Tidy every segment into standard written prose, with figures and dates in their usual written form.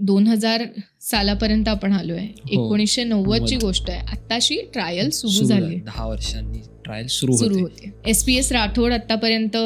2000 सालापर्यंत आपण आलोय. 1990ची गोष्ट आहे. आत्ताशी ट्रायल सुरू झाली. 10 वर्षांनी ट्रायल सुरू होते. SPS राठोड आतापर्यंत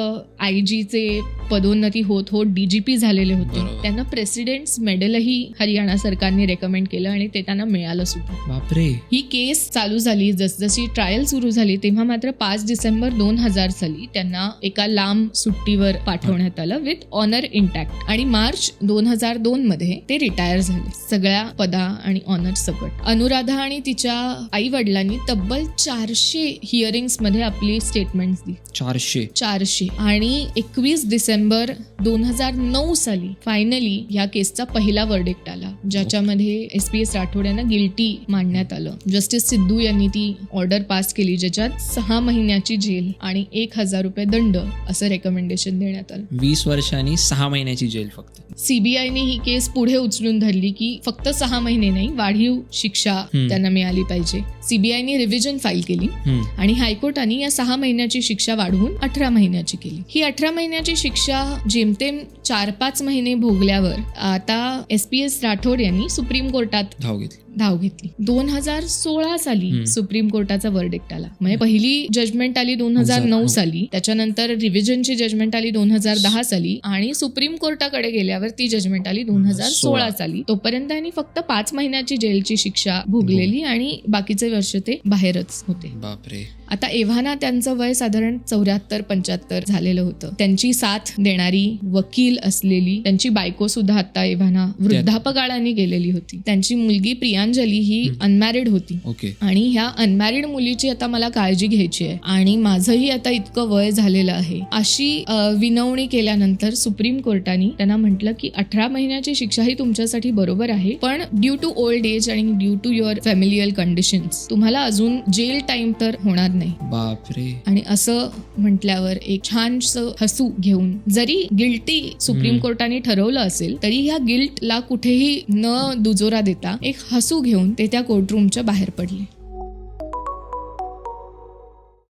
आयजीचे पदोन्नती होत DGP झालेले होते. त्यांना प्रेसिडेंट्स मेडलही हरियाणा सरकारने रेकमेंड केलं आणि ते त्यांना मिळालं सुद्धा. बापरे. ही केस चालू झाली. जसजशी ट्रायल सुरू झाली तेव्हा मात्र 5 डिसेंबर 2000 साली त्यांना एका लांब सुट्टीवर पाठवण्यात आलं विथ ऑनर इंटॅक्ट आणि मार्च 2002 मध्ये ते रिटायर झाले सगळ्या पदा आणि ऑनर सकट. अनुराधा आणि तिच्या आई वडिलांनी तब्बल 400 हिअरिंग्स मध्ये आपली स्टेटमेंट्स दिली. 400 आणि 21 डिसेंबर 2009 साली फायनली या केसचा पहिला वर्डिक्ट आला, ज्याच्यामध्ये SPS राठोड यांना गिल्टी मानण्यात आलं. जस्टिस सिद्धू यांनी ती ऑर्डर पास केली, ज्याच्यात 6 महिन्याची जेल आणि 1000 रुपये दंड असं रेकमेंडेशन देण्यात आलं. 20 वर्षांनी 6 महिन्याची जेल फक्त. CBIने ही केस पुढे उचलून धरली की फक्त 6 महिने नाही, वाढीव शिक्षा त्यांना मिळाली पाहिजे. CBIने रिव्हिजन फाईल केली आणि हायकोर्टाने या 6 महिन्याची शिक्षा वाढवून 18 महिन्याची केली. ही 18 महिन्याची शिक्षा जेमतेम 4-5 महिने भोगल्यावर आता SPS राठोड यांनी सुप्रीम कोर्टात धाव घेतली. 2016 साली सुप्रीम कोर्टाचा वर्डिक्ट आला. म्हणजे पहिली जजमेंट आली 2009 साली, त्याच्यानंतर रिव्हिजनची जजमेंट आली 2010 साली आणि सुप्रीम कोर्टाकडे गेल्यावर ती जजमेंट आली 2016 साली. तोपर्यंत त्यांनी फक्त 5 महिन्याची जेलची शिक्षा भोगलेली आणि बाकीचे वर्ष ते बाहेरच होते. बापरे. आता एव्हाना त्यांचं वय साधारण 74-75 झालेलं होतं. त्यांची साथ देणारी वकील असलेली त्यांची बायको सुद्धा आता एव्हाना वृद्धापकाळाने गेलेली होती. त्यांची मुलगी प्रियांजली ही अनमॅरिड होती आणि ह्या अनमॅरिड मुलीची आता मला काळजी घ्यायची आहे आणि माझंही आता इतकं वय झालेलं आहे अशी विनवणी केल्यानंतर सुप्रीम कोर्टाने त्यांना म्हटलं की 18 महिन्याची शिक्षा ही तुमच्यासाठी बरोबर आहे, पण ड्यू टू ओल्ड एज आणि ड्यू टू युअर फॅमिलियल कंडिशन्स तुम्हाला अजून जेल टाइम तर होणार नाही. बापरे. आणि असं म्हटल्यावर एक छानसं हसू घेऊन, जरी गिल्टी सुप्रीम कोर्टाने ठरवलं असेल तरी ह्या गिल्टला कुठेही न दुजोरा देता एक हसू घेऊन ते त्या कोर्टरूमच्या बाहेर पडले.